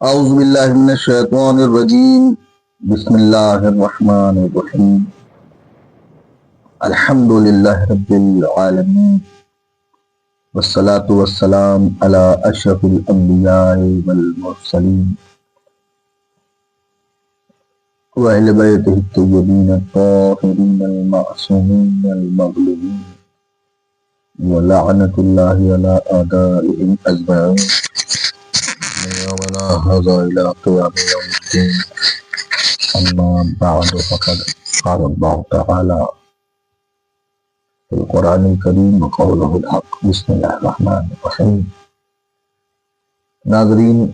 اعوذ باللہ من الشیطان الرجیم بسم اللہ الرحمن الرحیم الحمد للہ رب العالمین والصلاة والسلام علی اشرف الانبیاء والمرسلین واہل بیتہ الطیبین الطاہرین المعصومین المظلومین ولعنۃ اللہ علی اعدائهم اجمعین ولا هذا إلى قيام يوم الدين أما بعد فقد قال الله تعالى في القرآن الكريم وقوله الحق بسم الله الرحمن الرحيم. ناظرین،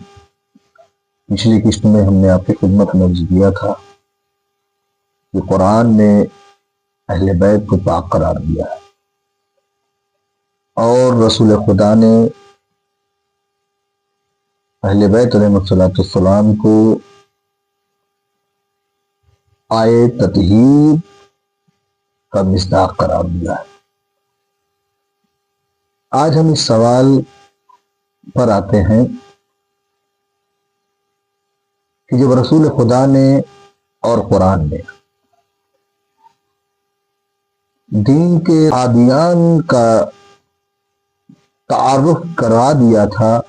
پچھلی قسط میں ہم نے آپ کی خدمت میں عرض کیا تھا کہ قرآن نے اہل بیت کو پاک قرار دیا ہے اور رسول خدا نے اہل بیت علیہ السلام کو آئے تطہیر کا مصداق قرار دیا ہے. آج ہم اس سوال پر آتے ہیں کہ جب رسول خدا نے اور قرآن نے دین کے عادیان کا تعارف کروا دیا تھا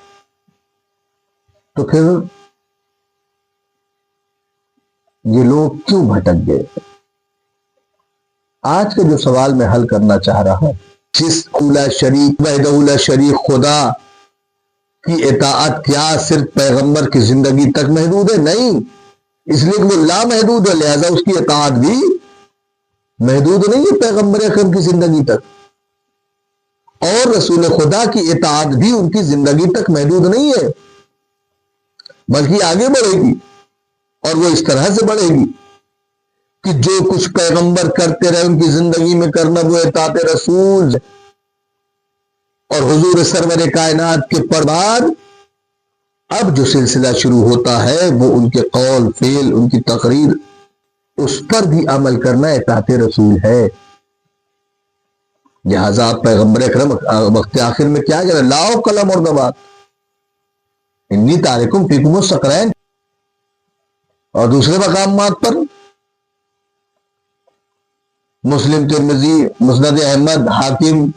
تو پھر یہ لوگ کیوں بھٹک گئے؟ آج کا جو سوال میں حل کرنا چاہ رہا ہوں، جس اولا شریک وحدہ لا شریک خدا کی اطاعت کیا صرف پیغمبر کی زندگی تک محدود ہے؟ نہیں، اس لیے کہ وہ لامحدود ہے، لہذا اس کی اطاعت بھی محدود نہیں ہے پیغمبر اکرم کی زندگی تک، اور رسول خدا کی اطاعت بھی ان کی زندگی تک محدود نہیں ہے بلکہ آگے بڑھے گی، اور وہ اس طرح سے بڑھے گی کہ جو کچھ پیغمبر کرتے رہے ان کی زندگی میں کرنا وہ اطاعت رسول، اور حضور سرور کائنات کے بعد اب جو سلسلہ شروع ہوتا ہے وہ ان کے قول فعل ان کی تقریر اس پر بھی عمل کرنا اطاعت رسول ہے. لہذا آپ پیغمبر اکرم وقت آخر میں کیا کہہ رہے؟ لاؤ قلم اور دوات، انی تارکم فیکم الثقلین، اور دوسرے مقامات پر مسلم، ترمذی، مسند احمد، حاکم،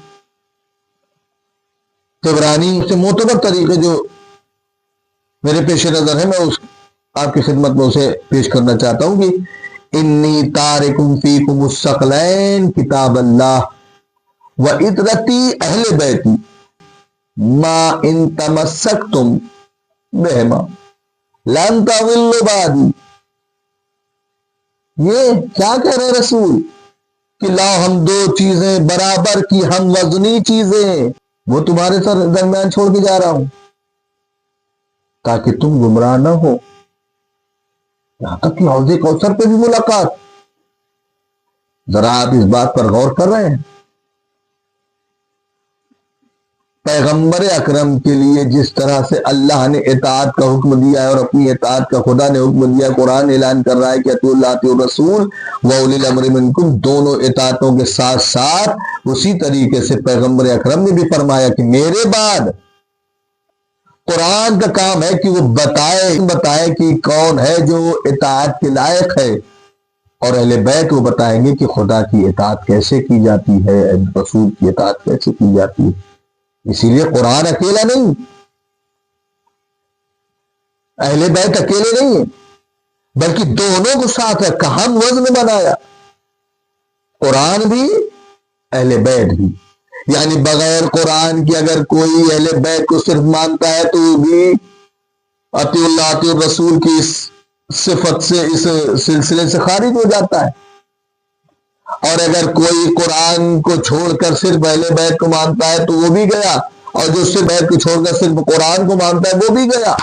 طبرانی سے معتبر طریقے جو میرے پیش نظر ہے، میں آپ کی خدمت میں اسے پیش کرنا چاہتا ہوں کہ انی تارکم فیکم الثقلین کتاب اللہ و اطرتی اہل بیتی ما ان تمسکتم بہما لن تضلوا بعدی. یہ کیا کہہ رہے رسول کہ لاؤ ہم دو چیزیں برابر کی ہم وزنی چیزیں وہ تمہارے سر درمیان چھوڑ کے جا رہا ہوں تاکہ تم گمراہ نہ ہو. یہاں تک کہ حوض کوثر پہ بھی ملاقات. ذرا آپ اس بات پر غور کر رہے ہیں؟ پیغمبر اکرم کے لیے جس طرح سے اللہ نے اطاعت کا حکم دیا ہے اور اپنی اطاعت کا خدا نے حکم دیا، قرآن اعلان کر رہا ہے کہ اطیعوا اللہ اطیعوا الرسول واولی الامر منکم، دونوں اطاعتوں کے ساتھ ساتھ اسی طریقے سے پیغمبر اکرم نے بھی فرمایا کہ میرے بعد قرآن کا کام ہے کہ وہ بتائے کہ کون ہے جو اطاعت کے لائق ہے، اور اہل بیت وہ بتائیں گے کہ خدا کی اطاعت کیسے کی جاتی ہے، رسول کی اطاعت کیسے کی جاتی ہے. اسی لیے قرآن اکیلا نہیں، اہل بیت اکیلے نہیں ہیں، بلکہ دونوں کو ساتھ رکھا، ہم وزن بنایا، قرآن بھی اہل بیت بھی. یعنی بغیر قرآن کی اگر کوئی اہل بیت کو صرف مانتا ہے تو وہ بھی اطیعوا اللہ اطیعوا الرسول کی اس صفت سے، اس سلسلے سے خارج ہو جاتا ہے. اور اگر کوئی قرآن کو چھوڑ کر صرف اہل بیت کو مانتا ہے تو وہ بھی گیا، اور جو صرف بیت کو چھوڑ کر صرف قرآن کو مانتا ہے وہ بھی گیا.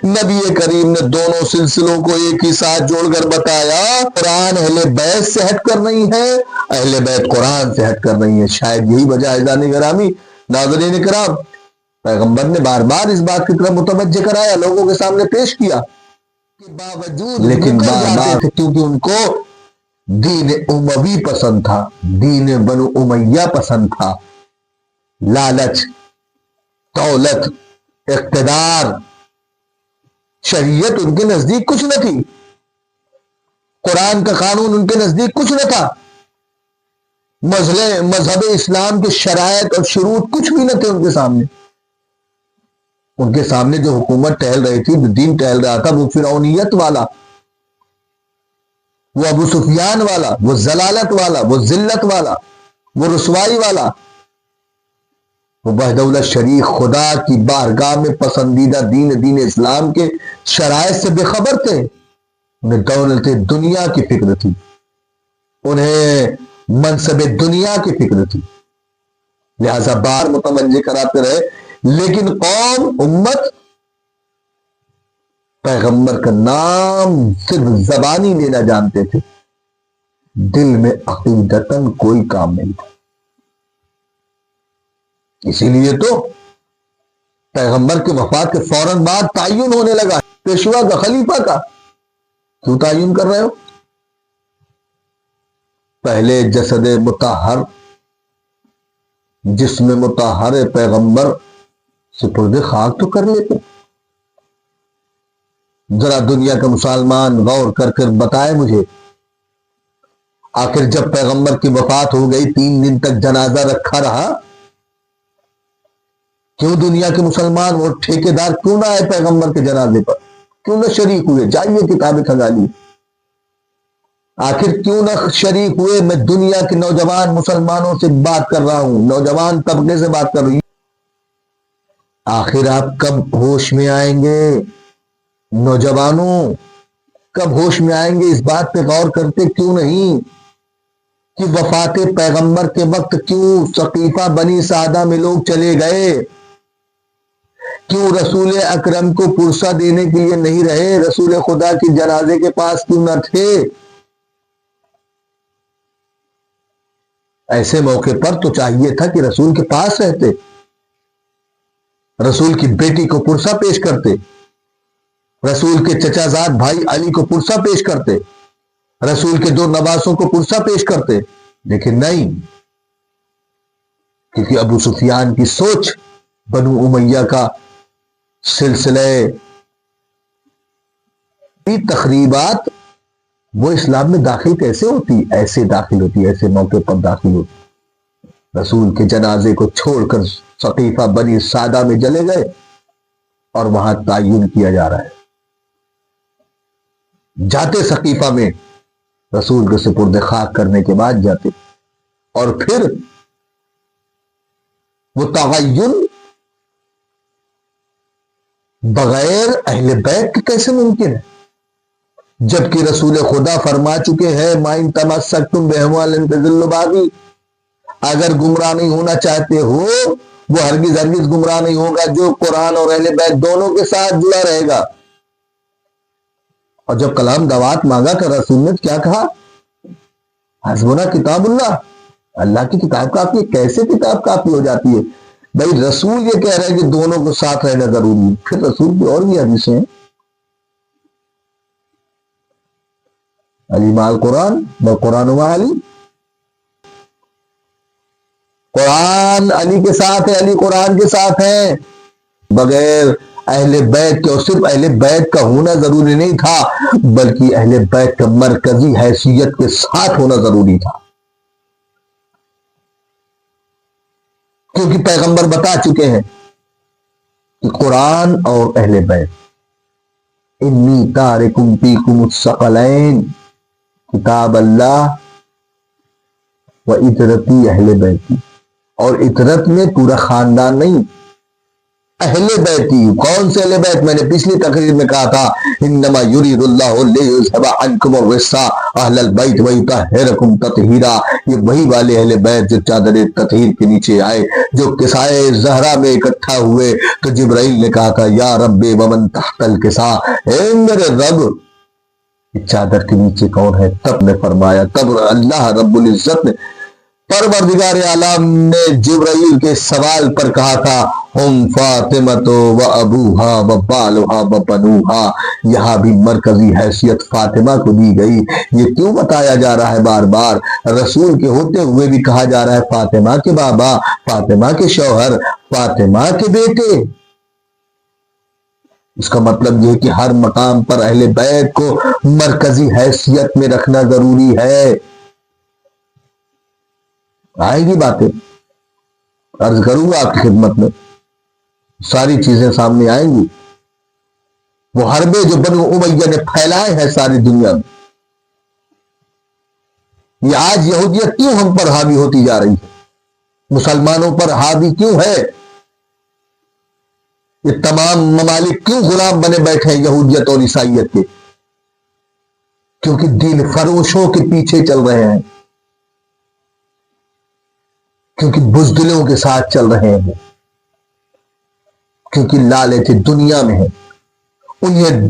نبی کریم نے دونوں سلسلوں کو ایک ہی ساتھ جوڑ کر بتایا، قرآن اہل بیت سے ہٹ کر نہیں ہے، اہل بیت قرآن سے ہٹ کر نہیں ہے. شاید یہی وجہ عزیزان گرامی، ناظرین کرام، پیغمبر نے بار بار اس بات کی طرف متوجہ کرایا، لوگوں کے سامنے پیش کیا، لیکن بار بار کیونکہ ان کو دین اموی پسند تھا، دین بنو امیہ پسند تھا، لالچ، دولت، اقتدار، شریعت ان کے نزدیک کچھ نہ تھی، قرآن کا قانون ان کے نزدیک کچھ نہ تھا، مذہب اسلام کے شرائط اور شروط کچھ بھی نہ تھے ان کے سامنے۔ ان کے سامنے جو حکومت ٹہل رہی تھی، جو دین ٹہل رہا تھا، وہ فرعونیت والا، وہ ابو سفیان والا، وہ ضلالت والا، وہ ذلت والا، وہ رسوائی والا، وہ وحدہ شریک خدا کی بارگاہ میں پسندیدہ دین اسلام کے شرائط سے بے خبر تھے۔ انہیں دولت دنیا کی فکر تھی، انہیں منصب دنیا کی فکر تھی، لہذا بار متوجہ کراتے رہے، لیکن قوم، امت، پیغمبر کا نام صرف زبانی لینا جانتے تھے، دل میں عقیدتاً کوئی کام نہیں تھا۔ اسی لیے تو پیغمبر کے وفات کے فوراً بعد تعین ہونے لگا پیشوا کا، خلیفہ کا۔ کیوں تعین کر رہے ہو؟ پہلے جسد مطہر، جسم مطہر پیغمبر سپرد خاک تو کر لیتے۔ ذرا دنیا کا مسلمان غور کر کر بتائے مجھے، آخر جب پیغمبر کی وفات ہو گئی 3 دن تک جنازہ رکھا رہا، کیوں دنیا کے مسلمان اور ٹھیکیدار کیوں نہ آئے پیغمبر کے جنازے پر؟ کیوں نہ شریک ہوئے؟ جائیے کتابیں کھنگالیے، آخر کیوں نہ شریک ہوئے؟ میں دنیا کے نوجوان مسلمانوں سے بات کر رہا ہوں، نوجوان طبقے سے بات کر رہی ہوں۔ آخر آپ کب ہوش میں آئیں گے؟ نوجوانوں کب ہوش میں آئیں گے؟ اس بات پہ غور کرتے کیوں نہیں کہ وفات پیغمبر کے وقت کیوں ثقیفہ بنی سعدہ میں لوگ چلے گئے؟ کیوں رسول اکرم کو پرسہ دینے کے لیے نہیں رہے؟ رسول خدا کی جنازے کے پاس کیوں نہ تھے؟ ایسے موقع پر تو چاہیے تھا کہ رسول کے پاس رہتے، رسول کی بیٹی کو پرسہ پیش کرتے، رسول کے چچا زاد بھائی علی کو پرسہ پیش کرتے، رسول کے 2 نواسوں کو پرسہ پیش کرتے، لیکن نہیں، کیونکہ ابو سفیان کی سوچ، بنو امیہ کا سلسلہ تخریبات، وہ اسلام میں داخل کیسے ہوتی؟ ایسے داخل ہوتی، ایسے موقع پر داخل ہوتی۔ رسول کے جنازے کو چھوڑ کر ثقیفہ بنی سعدہ میں چلے گئے اور وہاں تعین کیا جا رہا ہے۔ جاتے ثقیفہ میں رسول کے سپرد خاک کرنے کے بعد جاتے، اور پھر وہ تعین بغیر اہل بیت کے کیسے ممکن ہے؟ جبکہ رسول خدا فرما چکے ہیں مَا إِن تَمَسَّكْتُم بِأَحْوَالٍ تَضِلُّوا بَعْدِي، اگر گمراہ نہیں ہونا چاہتے ہو، وہ ہرگز گمراہ نہیں ہوگا جو قرآن اور اہل بیت دونوں کے ساتھ جڑا رہے گا۔ اور جب کلام دعوات مانگا تو رسول نے کیا کہا؟ حسبنا کتاب اللہ، اللہ کی کتاب کافی ہے۔ کیسے کتاب کافی ہو جاتی ہے؟ بھائی رسول یہ کہہ رہے ہیں کہ دونوں کو ساتھ رہنا ضروری ہے، پھر رسول کی اور بھی حدیثیں ہیں، علی مع القرآن والقرآن مع علی، قرآن علی کے ساتھ ہے، علی قرآن کے ساتھ ہے، بغیر اہل بیت کے، اور صرف اہل بیت کا ہونا ضروری نہیں تھا بلکہ اہل بیت کا مرکزی حیثیت کے ساتھ ہونا ضروری تھا، کیونکہ پیغمبر بتا چکے ہیں کہ قرآن اور اہل بیت، انی تارکم فیکم الثقلین، کتاب اللہ و اطرتی اہل بیتی، اور اطرت میں پورا خاندان نہیں، اہل بیتی۔ کون سے اہل بیت؟ میں نے پچھلی تقریر میں کہا تھا انما یرید اللہ لیذھب عنکم الرجس اہل البیت ویطہرکم تطہیرا، یہ وہی والے اہل بیت جو چادر تطہیر کے نیچے آئے، جو کسائے زہرا میں اکٹھا ہوئے، تو جبرائیل نے کہا تھا یا رب ومن تحت الکساء، اے میرے رب چادر کے نیچے کون ہے؟ تب نے فرمایا، تب اللہ رب العزت نے، پروردگار عالم نے جبرائیل کے سوال پر کہا تھا ہم فاطمۃ و ابوہا و بالہا و بنوہا، یہاں بھی مرکزی حیثیت فاطمہ کو دی گئی۔ یہ کیوں بتایا جا رہا ہے بار بار؟ رسول کے ہوتے ہوئے بھی کہا جا رہا ہے فاطمہ کے بابا، فاطمہ کے شوہر، فاطمہ کے بیٹے، اس کا مطلب یہ کہ ہر مقام پر اہل بیت کو مرکزی حیثیت میں رکھنا ضروری ہے. آئے گی باتیں، عرض کروں گا آپ کی خدمت میں، ساری چیزیں سامنے آئیں گی. وہ حربے جو بنو امیہ نے پھیلائے ہیں ساری دنیا میں، یہ آج یہودیت کیوں ہم پر حاوی ہوتی جا رہی ہے، مسلمانوں پر حاوی کیوں ہے، یہ تمام ممالک کیوں غلام بنے بیٹھے ہیں یہودیت اور عیسائیت کے؟ کیونکہ دین فروشوں کے پیچھے چل رہے ہیں، کیونکہ بزدلوں کے ساتھ چل رہے ہیں، کیونکہ لالچ دنیا میں ہے. انہیں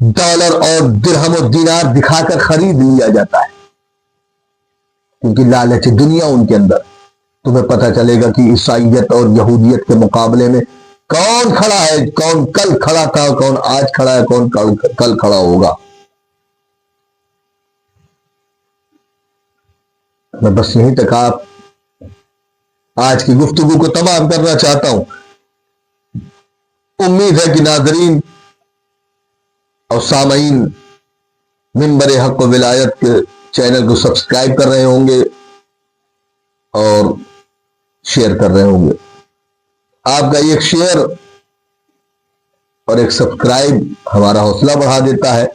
ڈالر اور درہم و دینار دکھا کر خرید لیا جاتا ہے، کیونکہ لالچ دنیا ان کے اندر. تمہیں پتہ چلے گا کہ عیسائیت اور یہودیت کے مقابلے میں کون کھڑا ہے، کون کل کھڑا تھا، کون آج کھڑا ہے، کون کل کھڑا ہوگا. میں بس یہیں تک آپ آج کی گفتگو کو تمام کرنا چاہتا ہوں. امید ہے کہ ناظرین اور سامعین منبر حق و ولایت کے چینل کو سبسکرائب کر رہے ہوں گے اور شیئر کر رہے ہوں گے. آپ کا ایک شیئر اور ایک سبسکرائب ہمارا حوصلہ بڑھا دیتا ہے.